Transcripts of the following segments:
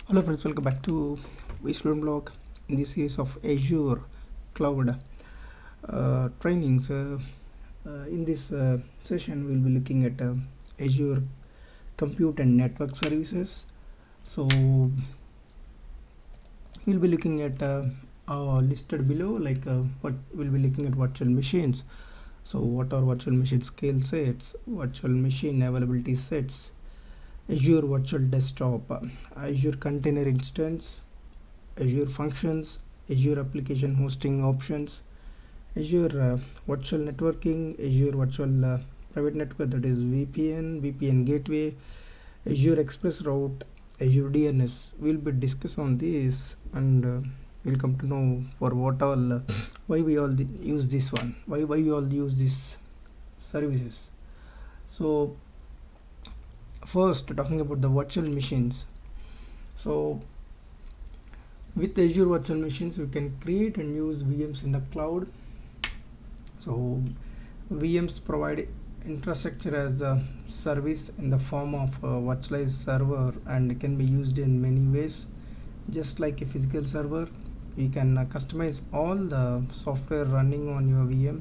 Hello friends, welcome back to Student Blog in this series of Azure Cloud trainings. In this session, we'll be looking at Azure Compute and Network Services. So we'll be looking at listed below, what we'll be looking at virtual machines. So what are virtual machine scale sets, virtual machine availability sets, Azure Virtual Desktop, Azure Container Instance, Azure Functions, Azure Application Hosting Options, Azure Virtual Networking, Azure Virtual Private Network, that is VPN, VPN Gateway, Azure Express Route, Azure DNS. We'll be discuss on this, and we'll come to know for what all, why we all use this one, why we all use these services. So first, talking about the virtual machines. So with Azure Virtual Machines, we can create and use VMs in the cloud. So VMs provide infrastructure as a service in the form of a virtualized server, and can be used in many ways. Just like a physical server, you can customize all the software running on your VM.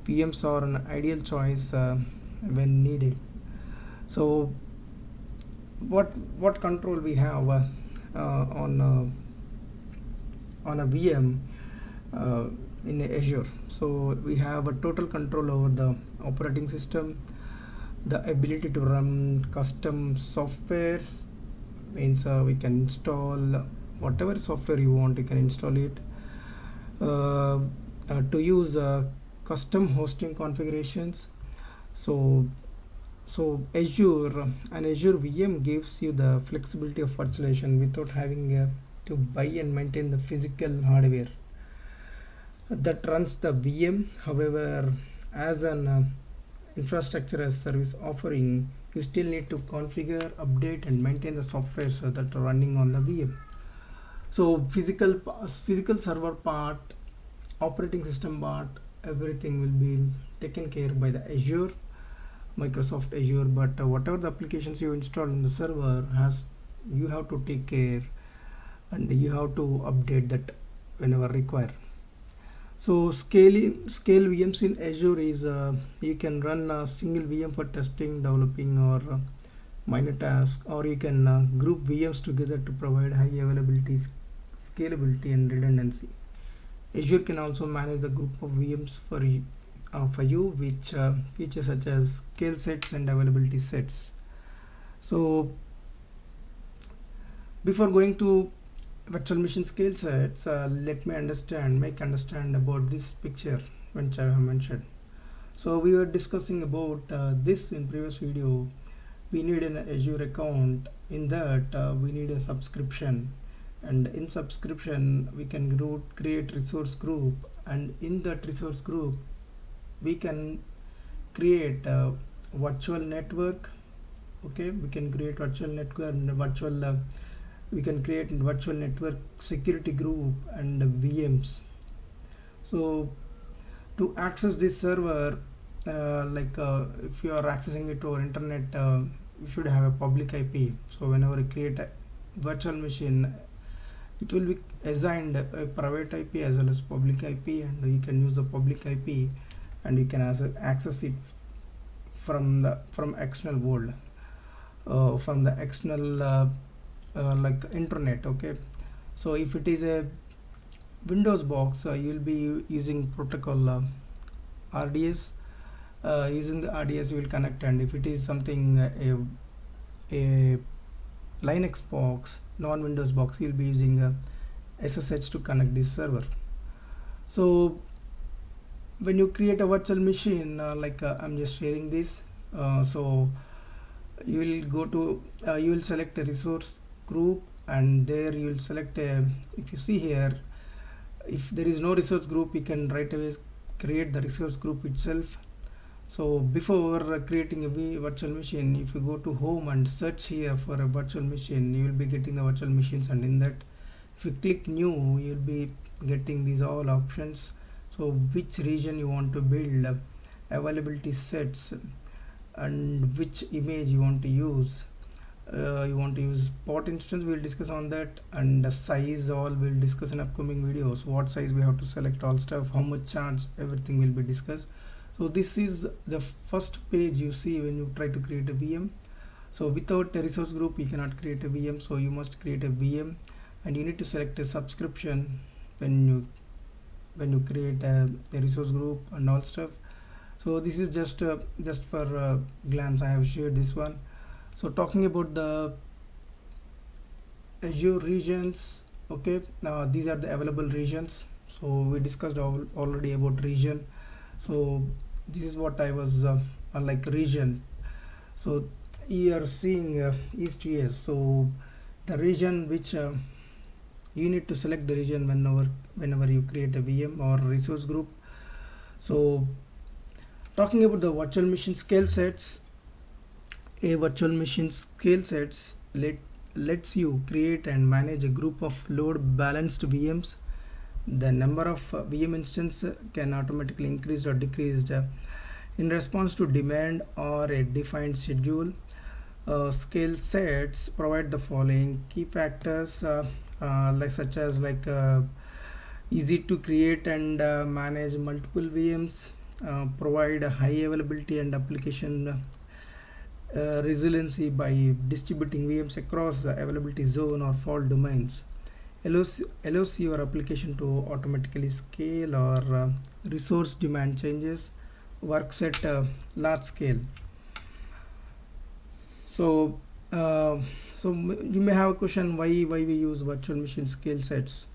VMs are an ideal choice when needed. So what control we have on a VM in Azure? So we have a total control over the operating system, the ability to run custom softwares, means we can install whatever software you want, you can install it, to use custom hosting configurations. So Azure, an Azure VM gives you the flexibility of virtualization without having to buy and maintain the physical hardware that runs the VM. However, as an infrastructure as service offering, you still need to configure, update, and maintain the software that are running on the VM. So physical server part, operating system part, everything will be taken care by the Azure, Microsoft Azure. But whatever the applications you install in the server, has you have to take care, and you have to update that whenever required. So scale VMs in Azure is, you can run a single VM for testing, developing, or minor tasks, or you can group VMs together to provide high availability, scalability, and redundancy. Azure can also manage the group of VMs for you, which features such as scale sets and availability sets. So before going to virtual machine scale sets, let me make understand about this picture which I have mentioned. So we were discussing about this in previous video. We need an Azure account. In that, we need a subscription, and in subscription we can create resource group, and in that resource group we can create a virtual network. Okay, we can create virtual network and we can create virtual network security group and VMs. So to access this server, if you are accessing it over internet, you should have a public IP. So whenever you create a virtual machine, it will be assigned a private IP as well as public IP, and you can use the public IP, and you can access it from external world, from the external like internet. Okay, so if it is a Windows box, you will be using protocol RDS. Using the RDS you will connect, and if it is something a Linux box, non-Windows box, you'll be using SSH to connect this server. So when you create a virtual machine, I'm just sharing this, so you will go to you will select a resource group, and there you will select a, if you see here, if there is no resource group, you can right away create the resource group itself. So before creating a virtual machine, if you go to home and search here for a virtual machine, you will be getting the virtual machines, and in that, if you click new, you will be getting these all options. So which region you want to build, availability sets, and which image you want to use, you want to use pod instance, we'll discuss on that, and the size all we'll discuss in upcoming videos. What size we have to select, all stuff, how much charge, everything will be discussed. So this is the first page you see when you try to create a VM. So without a resource group you cannot create a VM, so you must create a VM, and you need to select a subscription when you create a resource group and all stuff. So this is just for glance I have shared this one. So talking about the Azure regions, okay, these are the available regions. So we discussed already about region. So this is what I was like region. So you are seeing east to west. So the region which you need to select the region whenever you create a VM or resource group. So talking about the virtual machine scale sets, a virtual machine scale sets lets you create and manage a group of load balanced VMs. The number of VM instances can automatically increase or decrease in response to demand or a defined schedule. Scale sets provide the following key factors, such as easy to create and manage multiple VMs, provide a high availability and application resiliency by distributing VMs across the availability zone or fault domains, allows your application to automatically scale or resource demand changes, works at large scale. So you may have a question, why we use virtual machine scale sets.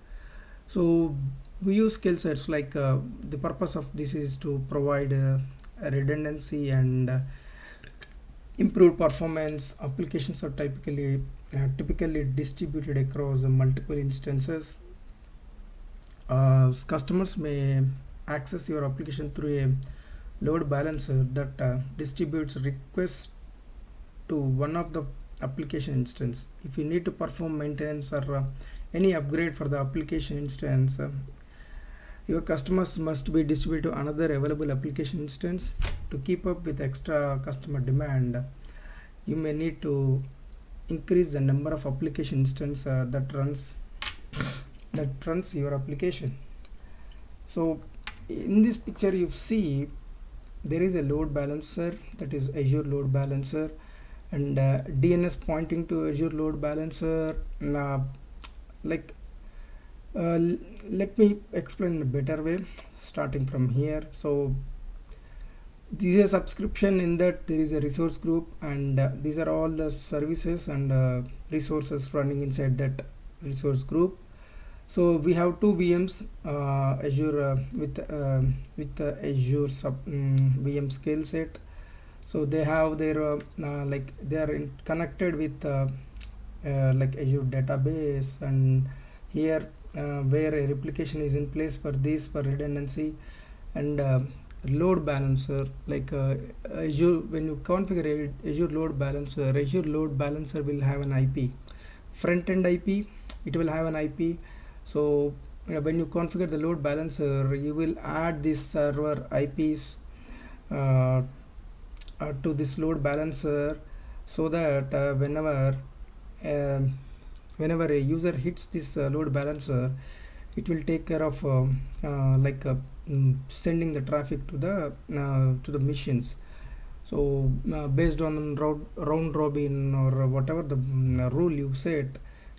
So we use scale sets like the purpose of this is to provide a redundancy and improved performance. Applications are typically distributed across multiple instances. Customers may access your application through a load balancer that distributes requests to one of the application instance. If you need to perform maintenance or any upgrade for the application instance, your customers must be distributed to another available application instance. To keep up with extra customer demand, you may need to increase the number of application instance that runs your application. So in this picture you see there is a load balancer, that is Azure load balancer, and DNS pointing to Azure load balancer. Let me explain in a better way starting from here. So this is a subscription, in that there is a resource group, and these are all the services and resources running inside that resource group. So we have two VMs, Azure with the Azure VM scale set. So they have their they are connected with Azure database, and here where a replication is in place for this for redundancy, and load balancer Azure. When you configure Azure load balancer will have an IP, front end IP, it will have an IP. So when you configure the load balancer, you will add this server IPs to this load balancer, so that whenever a user hits this load balancer, it will take care of sending the traffic to the machines. So based on round robin or whatever the rule you set,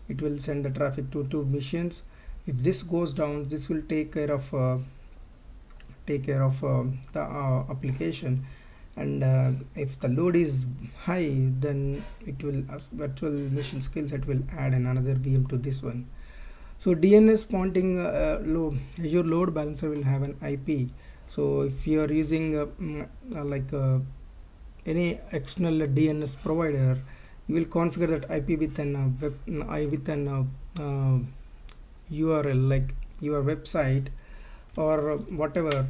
it will send the traffic to two machines. If this goes down, this will take care of the application, and if the load is high, then it will virtual machine scale set will add another VM to this one. So DNS pointing Azure load balancer will have an IP. So if you are using any external DNS provider, you will configure that IP with an URL like your website or whatever.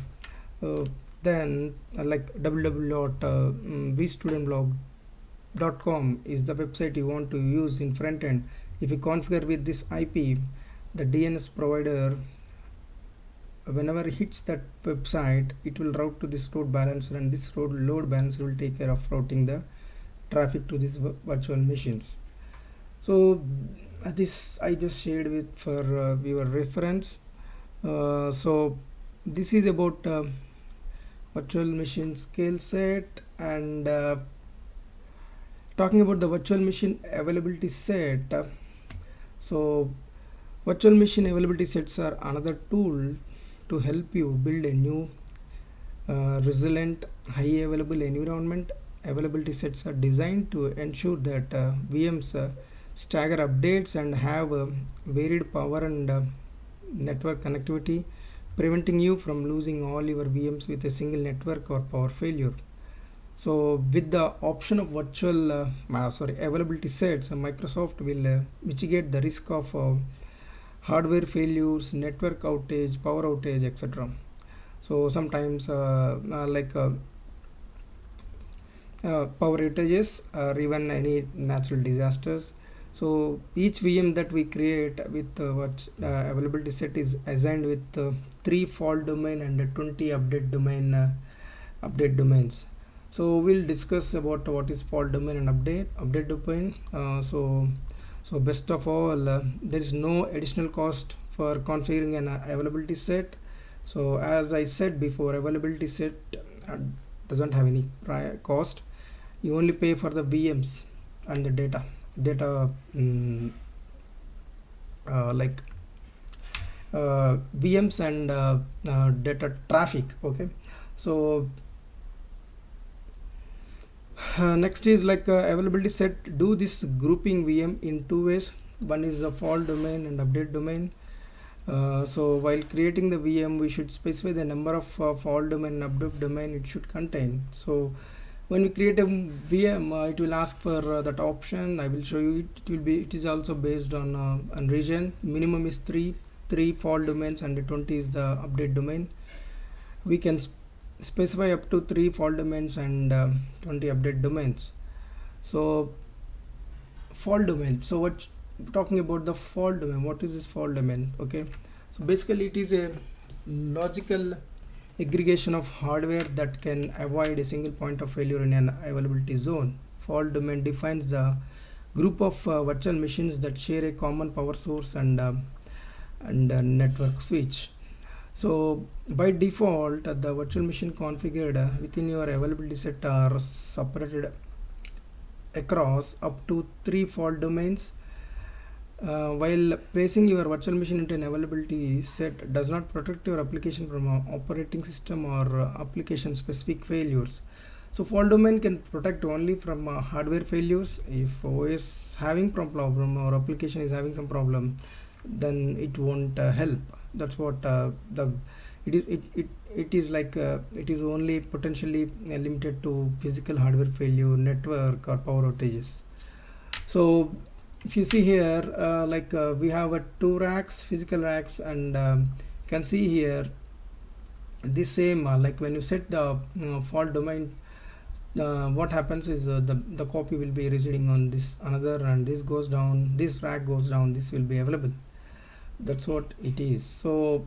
Then www.vstudentblog.com is the website you want to use in front end. If you configure with this IP, the DNS provider, whenever it hits that website, it will route to this load balancer, and this load balancer will take care of routing the traffic to these virtual machines. So this I just shared with for your reference. So this is about virtual machine scale set, and talking about the virtual machine availability set. So virtual machine availability sets are another tool to help you build a new resilient high available environment. Availability sets are designed to ensure that VMs stagger updates and have varied power and network connectivity, preventing you from losing all your VMs with a single network or power failure. So with the option of virtual availability sets, Microsoft will mitigate the risk of hardware failures, network outage, power outage, etc. So sometimes power outages or even any natural disasters. So each VM that we create with availability set is assigned with 3 fault domain and 20 update domains. So we'll discuss about what is fault domain and update domain. So best of all, there is no additional cost for configuring an availability set. So as I said before, availability set doesn't have any cost. You only pay for the VMs and the data VMs and data traffic. Okay, so next is availability set do this grouping VM in two ways. One is the fault domain and update domain. So while creating the VM, we should specify the number of fault domain and update domain it should contain. So when we create a VM, it will ask for that option. I will show you it. It is also based on region. Minimum is three fault domains and 20 is the update domain. We can specify up to 3 fault domains and 20 update domains. So fault domain. So what talking about the fault domain? What is this fault domain? Okay, so basically it is a logical aggregation of hardware that can avoid a single point of failure in an availability zone. Fault domain defines the group of virtual machines that share a common power source and network switch. So by default, the virtual machine configured within your availability set are separated across up to 3 fault domains. While placing your virtual machine into an availability set does not protect your application from operating system or application specific failures. So fault domain can protect only from hardware failures. If OS having problem or application is having some problem, then it won't help. That's what it is only potentially limited to physical hardware failure, network or power outages. So if you see here, we have 2 racks, physical racks, and can see here this same like when you set the fault domain, what happens is the copy will be residing on this another, and this goes down, this rack goes down, this will be available. That's what it is. So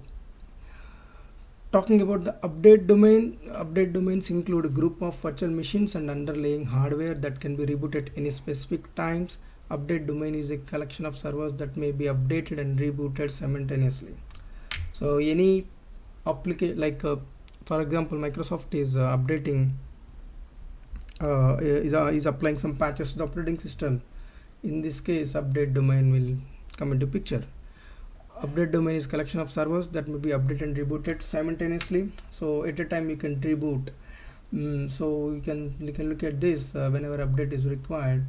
talking about the update domains include a group of virtual machines and underlying hardware that can be rebooted at any specific times. Update domain is a collection of servers that may be updated and rebooted simultaneously. So any application, for example, Microsoft is updating is applying some patches to the operating system. In this case, update domain will come into picture. Update domain is collection of servers that may be updated and rebooted simultaneously. So at a time you can reboot. So you can look at this whenever update is required.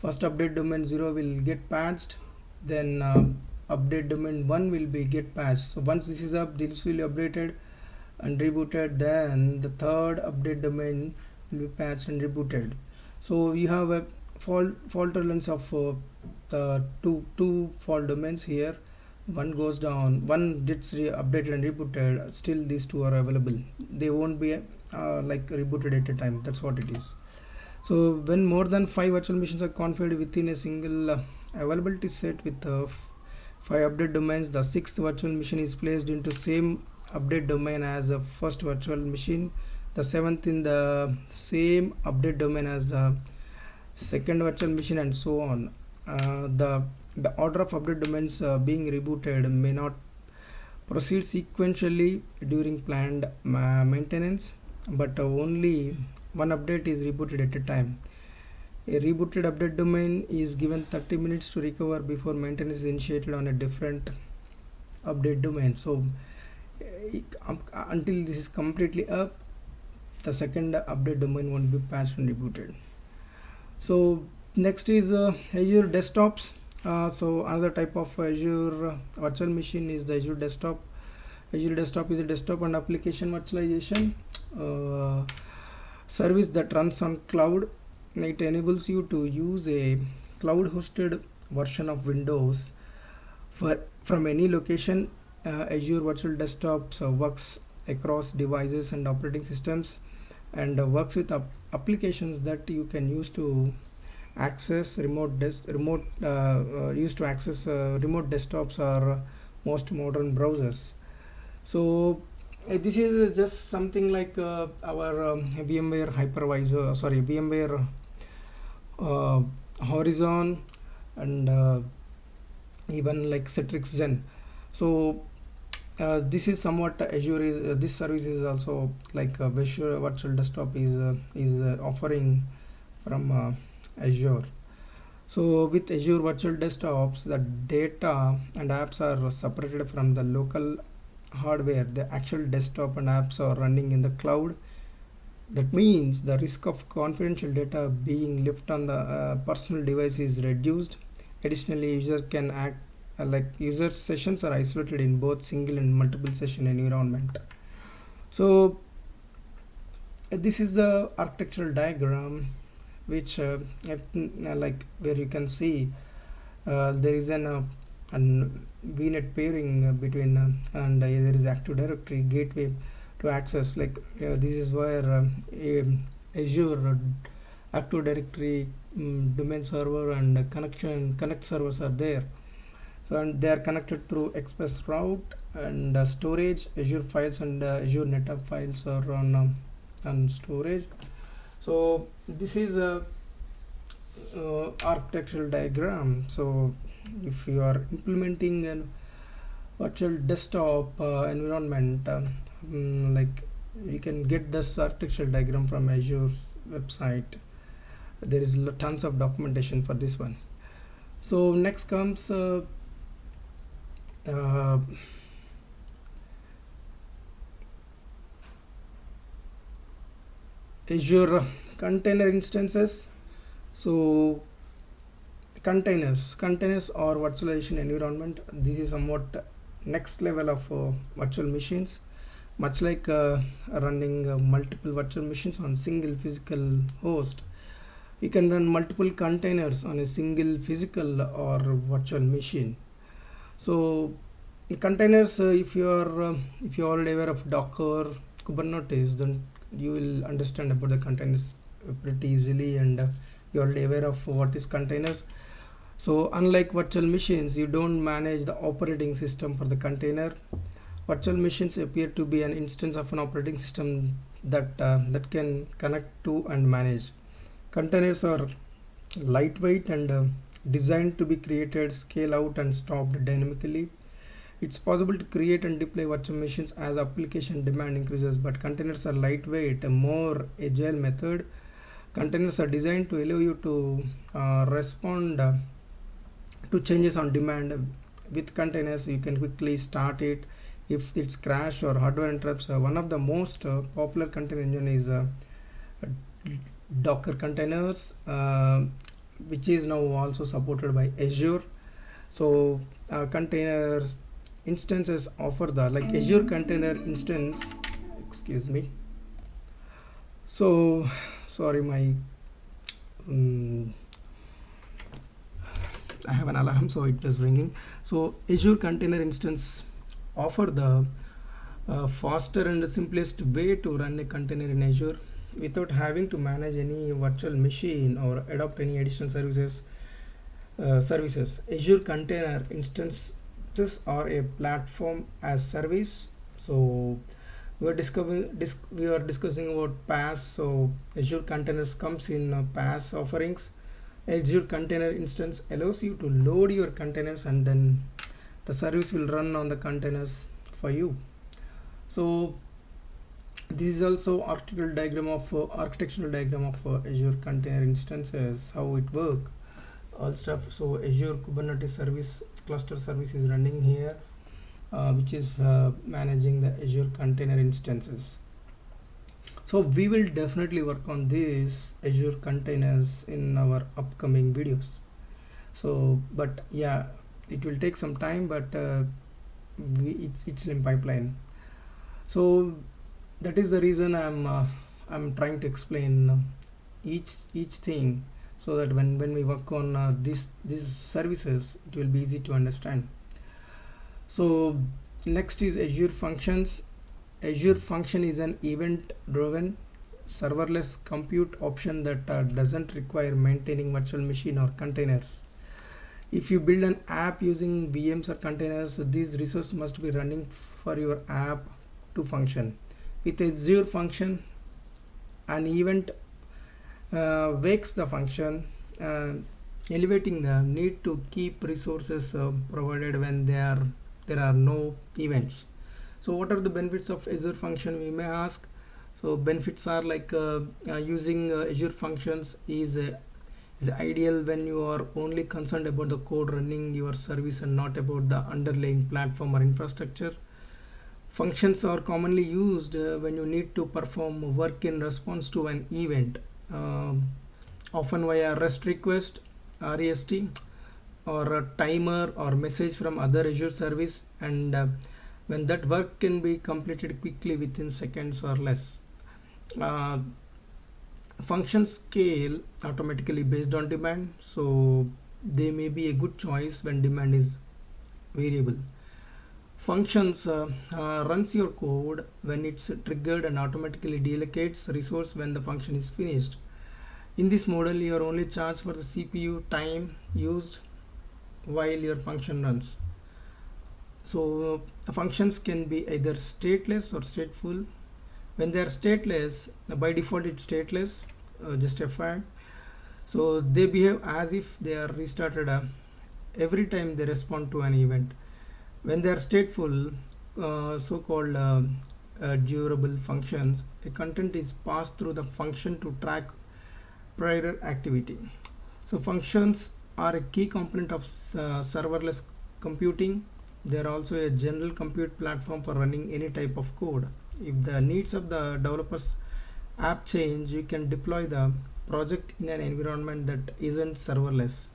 First update domain 0 will get patched, then update domain 1 will be get patched. So once this is up, this will be updated and rebooted, then the third update domain will be patched and rebooted. So you have a fault tolerance of the two fault domains here. One goes down, one gets updated and rebooted, still these two are available. They won't be rebooted at a time. That's what it is. So when more than 5 virtual machines are configured within a single availability set with 5 update domains, the 6th virtual machine is placed into same update domain as the first virtual machine, the 7th in the same update domain as the second virtual machine, and so on. The order of update domains being rebooted may not proceed sequentially during planned maintenance, but only one update is rebooted at a time. A rebooted update domain is given 30 minutes to recover before maintenance is initiated on a different update domain. So until this is completely up, the second update domain won't be patched and rebooted. So next is Azure desktops. So another type of Azure virtual machine is the Azure desktop. Azure desktop is a desktop and application virtualization service that runs on cloud. It enables you to use a cloud hosted version of Windows from any location. Azure virtual desktops works across devices and operating systems, and works with applications that you can use to access remote desktops or most modern browsers. So this is just something like our VMware hypervisor, sorry, VMware Horizon, and even like Citrix Zen. So this is somewhat Azure is, this service is also like Azure virtual desktop is offering from Azure. So with Azure virtual desktops, the data and apps are separated from the local hardware. The actual desktop and apps are running in the cloud. That means the risk of confidential data being left on the personal device is reduced. Additionally, user can act like user sessions are isolated in both single and multiple session environment. So this is the architectural diagram which like where you can see there is an VNet pairing between and there is Active Directory gateway to access, like this is where Azure Active Directory domain server and connect servers are there. So and they are connected through express route, and storage Azure files and Azure NetApp files are on storage. So this is a architectural diagram. So if you are implementing an virtual desktop environment, like you can get this architectural diagram from Azure website. There is tons of documentation for this one. So next comes Azure container instances. So containers or virtualization environment, this is somewhat next level of virtual machines, much like running multiple virtual machines on single physical host. You can run multiple containers on a single physical or virtual machine. So the containers, if you are already aware of Docker, Kubernetes, then you will understand about the containers pretty easily, and you are already aware of what is containers. So unlike virtual machines, you don't manage the operating system for the container. Virtual machines appear to be an instance of an operating system that can connect to and manage. Containers are lightweight and designed to be created, scale out and stopped dynamically. It's possible to create and deploy virtual machines as application demand increases, but containers are lightweight, a more agile method. Containers are designed to allow you to respond to changes on demand. With containers, you can quickly start it if it's crash or hardware interrupts. One of the most popular container engine is Docker containers, which is now also supported by Azure. So containers instances offer the like Azure container instance, excuse me. So sorry, my I have an alarm, so it is ringing. So Azure container instance offer the faster and simplest way to run a container in Azure without having to manage any virtual machine or adopt any additional services. Azure container instances are a platform as service. So we are discussing about PaaS. So Azure containers comes in PaaS offerings. Azure Container Instance allows you to load your containers and then the service will run on the containers for you. So this is also architectural diagram of Azure Container Instances, how it work, all stuff. So Azure Kubernetes service cluster service is running here, which is managing the Azure Container Instances. So we will definitely work on these Azure containers in our upcoming videos. So but yeah, it will take some time, but it's in pipeline. So that is the reason I'm trying to explain each thing, so that when we work on these services, it will be easy to understand. So next is Azure Functions. Azure Function is an event-driven serverless compute option that doesn't require maintaining virtual machine or containers. If you build an app using VMs or containers, so these resources must be running for your app to function. With Azure Function, an event wakes the function, elevating the need to keep resources provided when there are no events. So what are the benefits of Azure Function, we may ask? So benefits are like using Azure Functions is ideal when you are only concerned about the code running your service and not about the underlying platform or infrastructure. Functions are commonly used when you need to perform work in response to an event, often via REST request, REST, or a timer or message from other Azure service, and when that work can be completed quickly within seconds or less. Uh, Functions scale automatically based on demand, so they may be a good choice when demand is variable. Functions runs your code when it's triggered and automatically deallocates resource when the function is finished. In this model, you are only charged for the CPU time used while your function runs. So functions can be either stateless or stateful. When they are stateless, by default it's stateless, just FYI. So they behave as if they are restarted every time they respond to an event. When they are stateful, so-called durable functions, a content is passed through the function to track prior activity. So functions are a key component of serverless computing. They are also a general compute platform for running any type of code. If the needs of the developers app change, you can deploy the project in an environment that isn't serverless.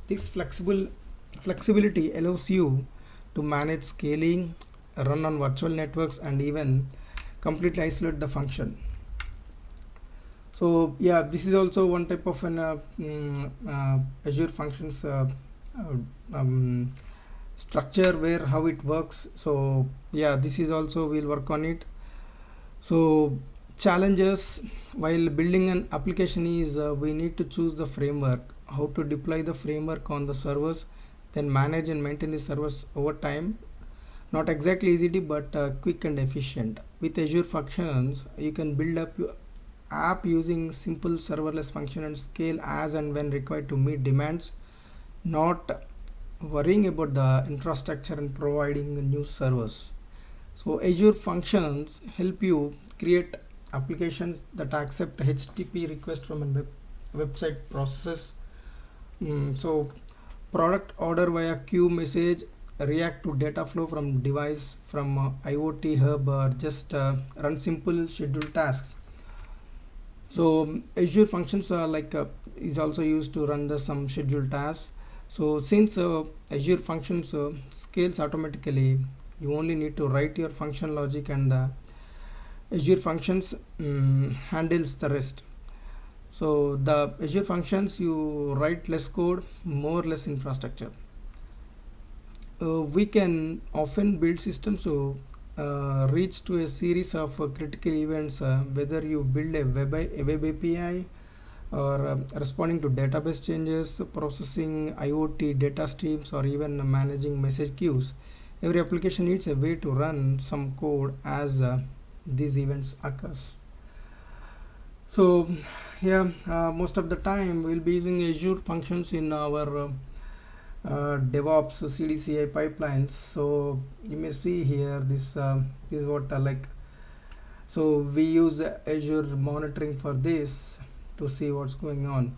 This flexibility allows you to manage scaling, run on virtual networks, and even completely isolate the function. So yeah, this is also one type of an Azure Functions structure, where how it works. So yeah, this is also, we'll work on it. So challenges while building an application is we need to choose the framework, how to deploy the framework on the servers, then manage and maintain the servers over time. Not exactly easy, but quick and efficient. With Azure Functions, you can build up your app using simple serverless function and scale as and when required to meet demands, not worrying about the infrastructure and providing new servers. So Azure Functions help you create applications that accept HTTP request from a website processes. So product order via queue message, react to data flow from device from IoT hub, or just run simple scheduled tasks. So Azure Functions are like is also used to run the some scheduled tasks. So since Azure Functions scales automatically, you only need to write your function logic, and the Azure Functions handles the rest. So the Azure Functions, you write less code, more less infrastructure. We can often build systems to reach to a series of critical events, whether you build a web API, or responding to database changes, processing IoT data streams, or even managing message queues. Every application needs a way to run some code as these events occurs. So yeah, most of the time we'll be using Azure functions in our DevOps CDCI pipelines. So you may see here this is what so we use Azure monitoring for this to see what's going on.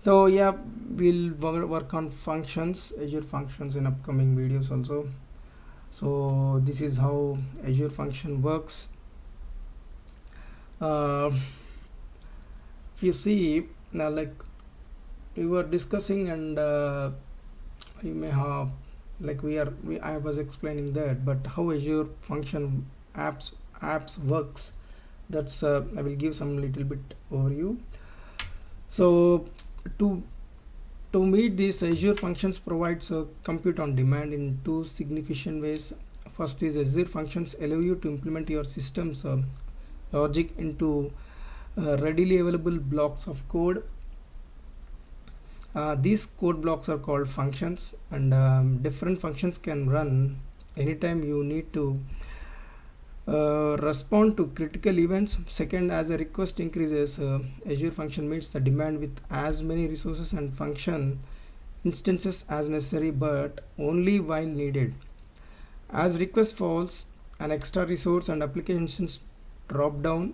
So yeah, we'll work on functions, Azure functions in upcoming videos also. So this is how Azure function works. uh, if you see now, like we were discussing, and you may have I was explaining that, but how Azure function apps works, that's I will give some little bit overview. So to meet this, Azure functions provides compute on demand in two significant ways. First is Azure functions allow you to implement your system's logic into readily available blocks of code. These code blocks are called functions, and different functions can run anytime you need to respond to critical events. Second, as a request increases, Azure function meets the demand with as many resources and function instances as necessary, but only while needed. As request falls, an extra resource and applications drop down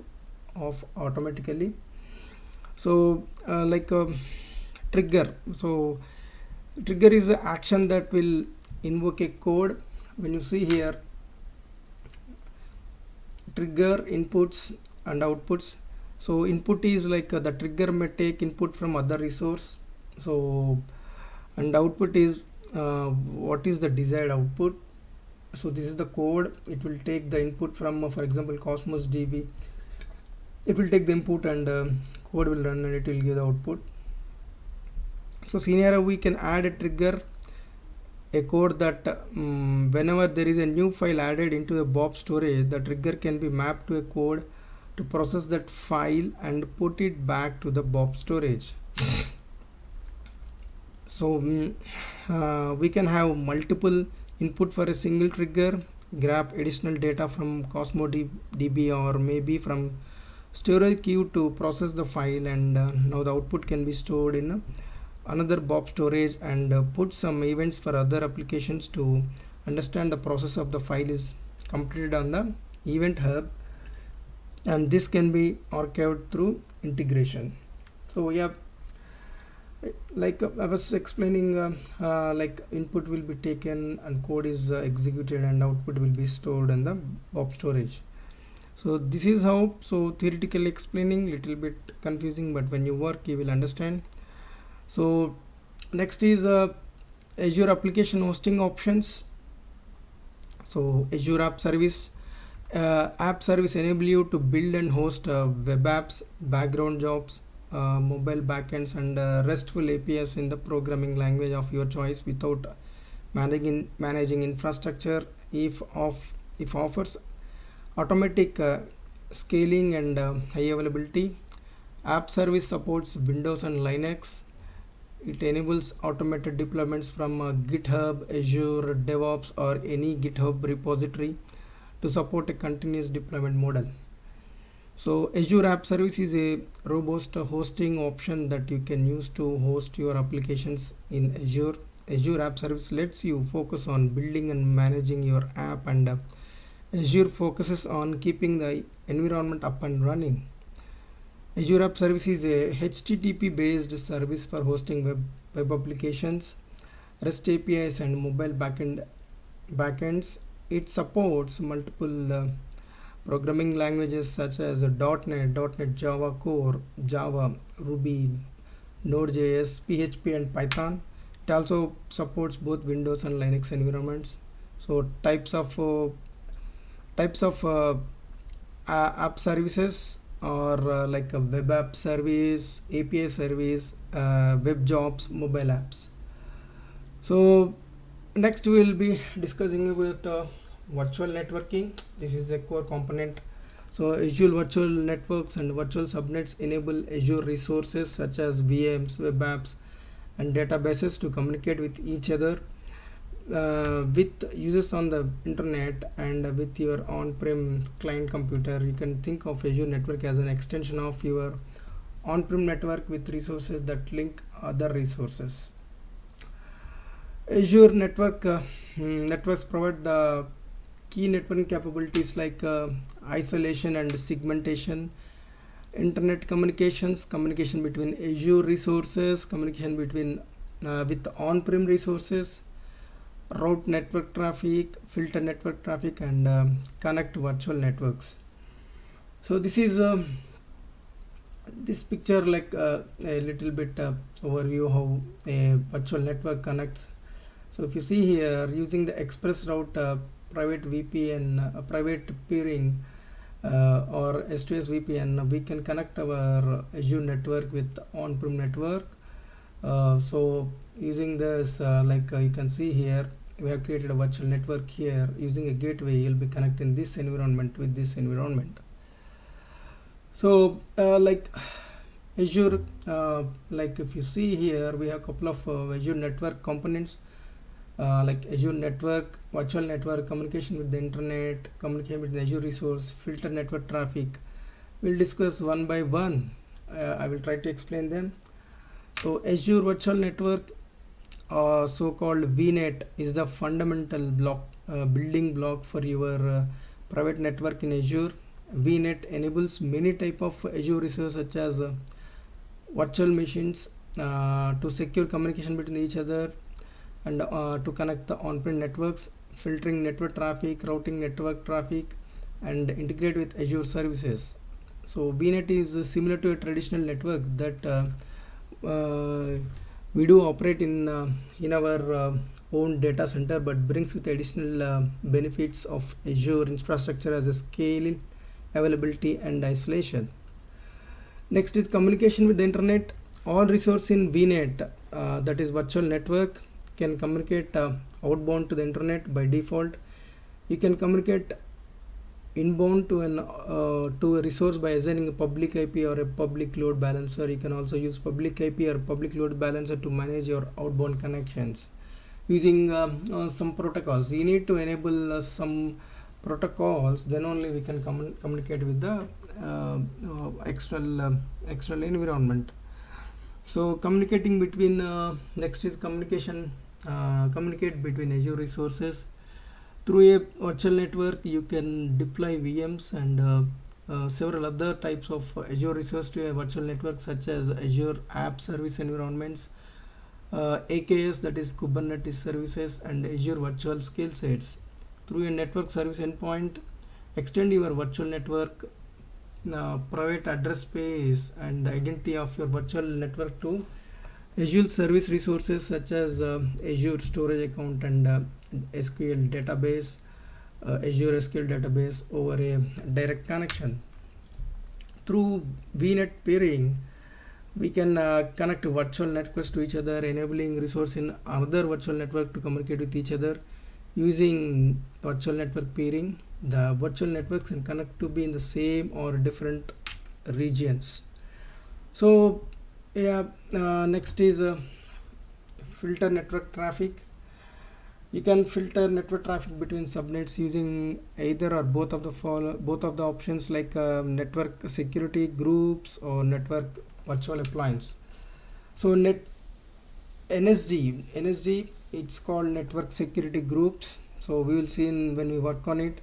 off automatically. So trigger. So trigger is the action that will invoke a code. When you see here, trigger inputs and outputs. So input is the trigger may take input from other resource. So and output is what is the desired output. So this is the code. It will take the input from for example Cosmos DB. It will take the input, and code will run, and it will give the output. So scenario, we can add a trigger, a code that whenever there is a new file added into the Bob storage, the trigger can be mapped to a code to process that file and put it back to the Bob storage. So we can have multiple input for a single trigger, grab additional data from Cosmos DB or maybe from storage queue to process the file, and now the output can be stored in another Bob storage, and put some events for other applications to understand the process of the file is completed on the event hub, and this can be archived through integration. So yeah, I was explaining, input will be taken and code is executed, and output will be stored in the Bob storage. So this is how. So theoretically explaining, little bit confusing, but when you work you will understand. So next is Azure application hosting options. So Azure app service enable you to build and host web apps, background jobs, mobile backends, and RESTful APIs in the programming language of your choice without managing infrastructure. If offers automatic scaling and high availability. App service supports Windows and Linux. It enables automated deployments from GitHub, Azure, DevOps, or any GitHub repository to support a continuous deployment model. So Azure App Service is a robust hosting option that you can use to host your applications in Azure. Azure App Service lets you focus on building and managing your app, and Azure focuses on keeping the environment up and running. Azure App Service is a HTTP based service for hosting web applications, REST APIs, and mobile backends. It supports multiple programming languages such as .NET, Java Core, Java, Ruby, Node.js, PHP, and Python. It also supports both Windows and Linux environments. So types of app services or like a web app service, API service, web jobs, mobile apps. So next we will be discussing about virtual networking. This is a core component. So Azure virtual networks and virtual subnets enable Azure resources such as VMs, web apps, and databases to communicate with each other. with users on the internet and with your on-prem client computer, you can think of Azure network as an extension of your on-prem network with resources that link other resources. Azure networks provide the key networking capabilities like isolation and segmentation, internet communications, communication between Azure resources, communication between with on-prem resources, route network traffic, filter network traffic, and connect virtual networks. So this is this picture like a little bit overview how a virtual network connects. So if you see here, using the express route, private VPN, private peering, or S2S VPN, we can connect our Azure network with on-prem network. So using this, you can see here, we have created a virtual network here. Using a gateway, you'll be connecting this environment with this environment. So Azure, like if you see here, we have a couple of Azure network components, like Azure network, virtual network, communication with the internet, communication with the Azure resource, filter network traffic. We'll discuss one by one. I will try to explain them. So Azure virtual network, so-called VNet, is the fundamental building block for your private network in Azure. VNet enables many type of Azure resources such as virtual machines to secure communication between each other, and to connect the on-prem networks, filtering network traffic, routing network traffic, and integrate with Azure services. So VNet is similar to a traditional network that we do operate in our own data center, but brings with additional benefits of Azure infrastructure as a scale, availability, and isolation. Next is communication with the internet. All resources in VNet, that is virtual network, can communicate outbound to the internet by default. You can communicate inbound to a resource by assigning a public IP or a public load balancer. You can also use public IP or public load balancer to manage your outbound connections using some protocols. You need to enable some protocols, then only we can communicate with the external environment. So communicating between next is communicate between Azure resources. Through a virtual network, you can deploy VMs and several other types of Azure resources to a virtual network, such as Azure App Service Environments, AKS, that is Kubernetes services, and Azure Virtual Skill Sets. Through a network service endpoint, extend your virtual network private address space and the identity of your virtual network to Azure service resources such as Azure storage account and SQL database, Azure SQL database over a direct connection. Through VNet peering, we can connect virtual networks to each other, enabling resource in another virtual network to communicate with each other. Using virtual network peering, the virtual networks can connect to be in the same or different regions. So yeah, next is filter network traffic. You can filter network traffic between subnets using either or both of the options, like network security groups or network virtual appliance. So NSG, it's called network security groups. So we will see when we work on it.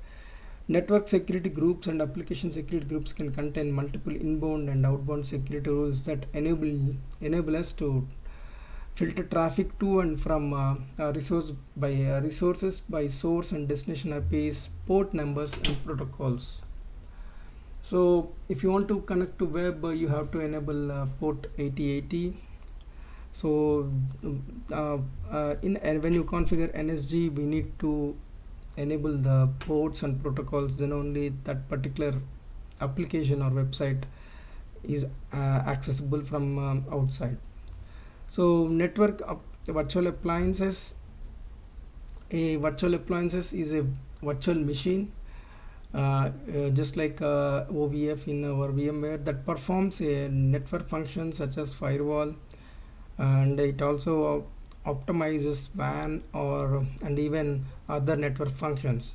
Network security groups and application security groups can contain multiple inbound and outbound security rules that enable us to filter traffic to and from resources by source and destination IPs, port numbers, and protocols. So if you want to connect to web, you have to enable port 8080. So when you configure NSG, we need to enable the ports and protocols, then only that particular application or website is accessible from outside. So network virtual appliances. A virtual appliances is a virtual machine, just like OVF in our VMware, that performs a network function such as firewall, and it also optimizes WAN or and even other network functions.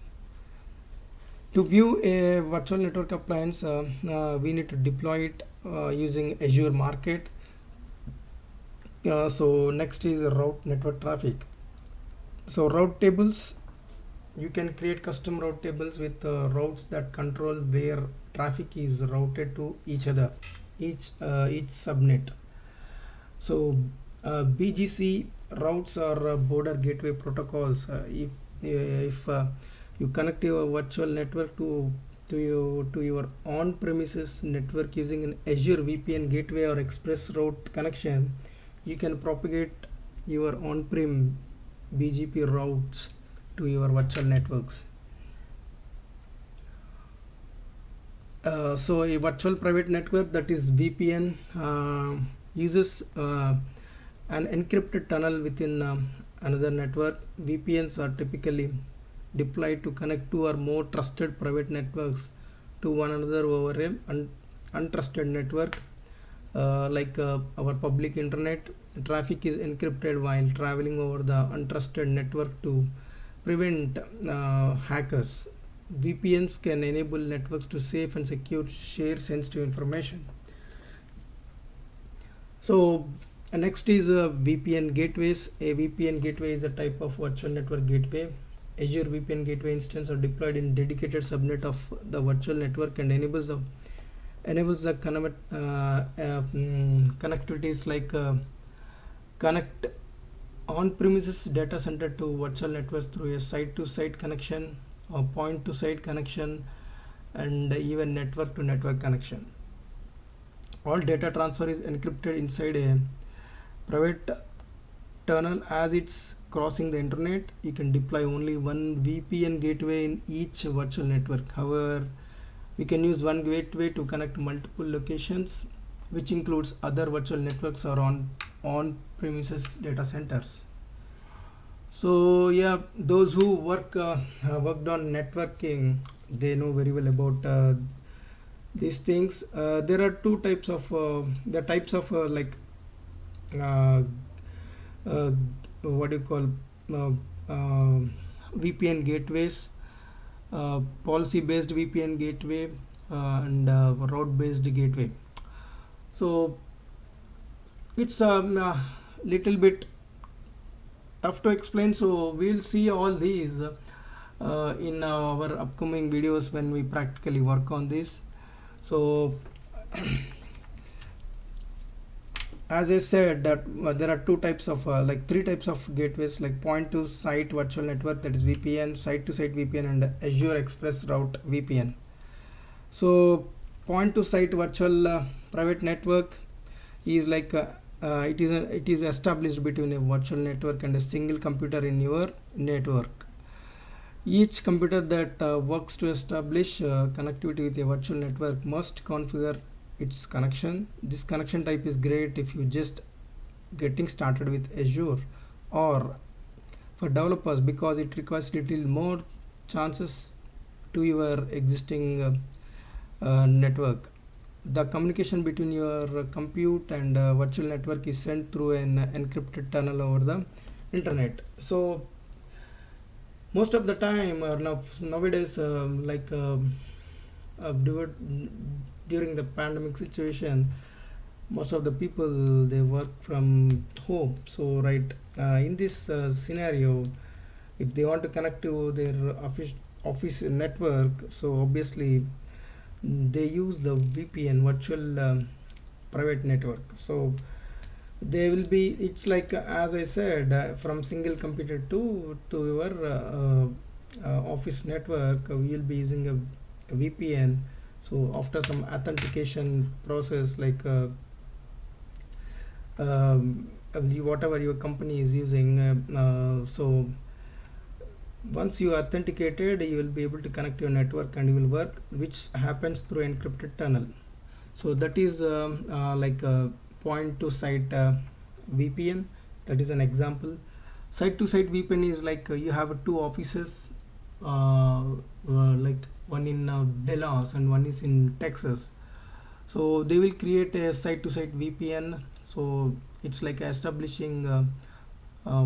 To view a virtual network appliance, we need to deploy it using Azure Market. So next is route network traffic. So route tables, you can create custom route tables with routes that control where traffic is routed to each subnet. So BGC routes are border gateway protocols. If you connect your virtual network to your on-premises network using an Azure VPN gateway or express route connection, you can propagate your on-prem BGP routes to your virtual networks. So a virtual private network, that is VPN, uses an encrypted tunnel within another network. VPNs are typically deployed to connect two or more trusted private networks to one another over an untrusted network. Like our public internet, traffic is encrypted while traveling over the untrusted network to prevent hackers. VPNs can enable networks to safe and secure share sensitive information. So next is VPN gateways. A VPN gateway is a type of virtual network gateway. Azure VPN gateway instance are deployed in dedicated subnet of the virtual network and enables the connectivities like connect on-premises data center to virtual networks through a site-to-site connection or point-to-site connection and even network-to-network connection. All data transfer is encrypted inside a private tunnel as it's crossing the internet. You can deploy only one VPN gateway in each virtual network. However, we can use one gateway to connect multiple locations, which includes other virtual networks or on-premises data centers. So yeah, those who worked on networking, they know very well about these things. There are two types of what do you call VPN gateways. Policy based VPN gateway and route based gateway. So it's a little bit tough to explain, so we'll see all these in our upcoming videos when we practically work on this. So as I said that there are two types of three types of gateways, like point to site virtual network, that is VPN, site to site VPN, and Azure Express Route VPN. So point to site virtual private network is like it is established between a virtual network and a single computer in your network. Each computer that works to establish connectivity with a virtual network must configure its connection. This connection type is great if you just getting started with Azure, or for developers because it requires little more chances to your existing network. The communication between your compute and virtual network is sent through an encrypted tunnel over the internet. So most of the time nowadays during the pandemic situation, most of the people they work from home. So right, in this scenario, if they want to connect to their office network, so obviously they use the VPN, virtual private network. So they will be, it's like as I said, from single computer to your office network, we will be using a VPN. So after some authentication process, like whatever your company is using, so once you authenticated, you will be able to connect your network and you will work, which happens through encrypted tunnel. So that is like a point to site VPN. That is an example. Site to site VPN is like you have two offices, like one in Dallas and one is in Texas. So they will create a site to site VPN. So it's like establishing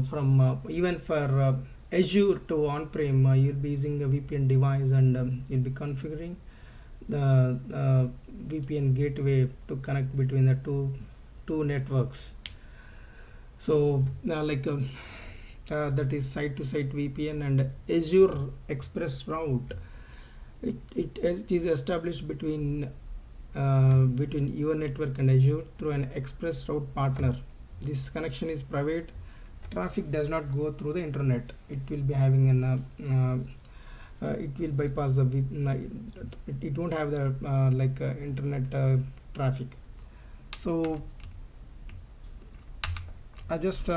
from even for Azure to on-prem, you'll be using a VPN device, and you'll be configuring the VPN gateway to connect between the two networks. So that is site-to-site VPN and Azure Express route. It is established between your network and Azure through an express route partner. This connection is private. Traffic does not go through the internet. It will be having it will bypass the it won't have the internet traffic. So I just we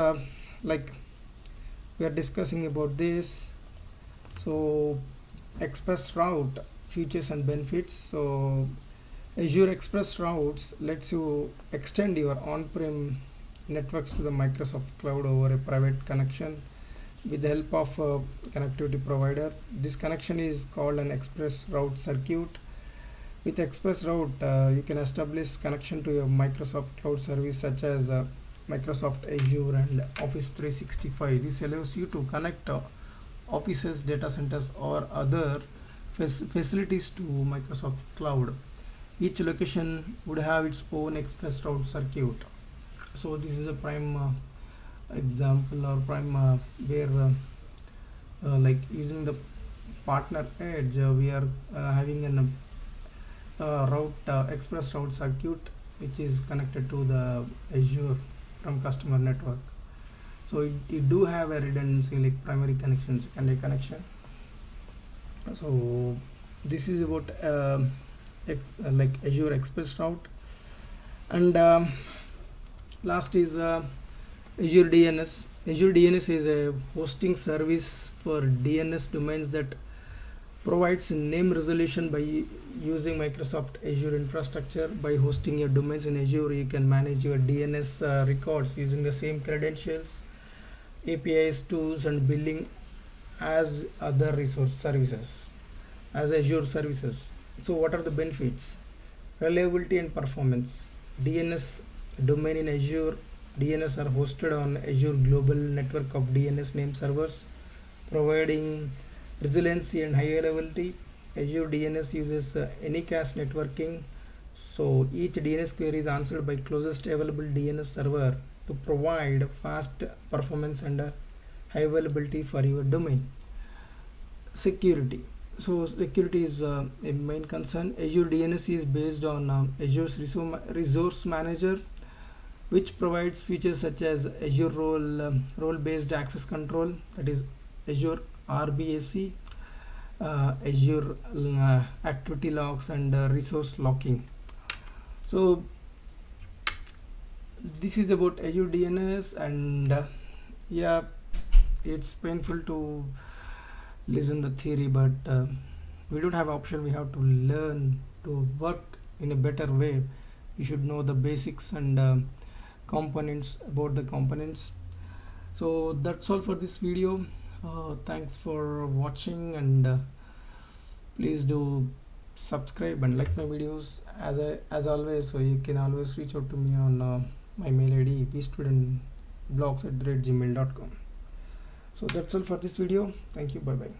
are discussing about this. So express route features and benefits. So Azure Express routes lets you extend your on-prem networks to the Microsoft cloud over a private connection with the help of a connectivity provider. This connection is called an express route circuit. With express route, you can establish connection to your Microsoft cloud service such as Microsoft Azure and Office 365. This allows you to connect offices, data centers, or other facilities to Microsoft cloud. Each location would have its own express route circuit. So this is a prime example or prime where like using the partner edge, we are having an express route circuit which is connected to the Azure from customer network. So it do have a redundancy like primary connection, secondary connection. So this is about like Azure Express route. And last is Azure DNS. Azure DNS is a hosting service for DNS domains that provides name resolution by using Microsoft Azure infrastructure. By hosting your domains in Azure, you can manage your DNS records using the same credentials, APIs, tools, and billing as other resource services, as Azure services. So what are the benefits? Reliability and performance. DNS domain in Azure DNS are hosted on Azure global network of DNS name servers, providing resiliency and high availability. Azure DNS uses anycast networking, so each DNS query is answered by closest available DNS server to provide fast performance and high availability for your domain. Security. So security is a main concern. Azure DNS is based on Azure's resource manager, which provides features such as Azure role-based access control, that is Azure RBAC, Azure activity logs, and resource locking. So this is about Azure DNS, and yeah, it's painful to listen the theory, but we don't have option. We have to learn to work in a better way. You should know the basics and components, about the components. So that's all for this video. Thanks for watching, and please do subscribe and like my videos as always. So you can always reach out to me on my mail ID bstudentblogs@gmail.com. So that's all for this video. Thank you. Bye bye.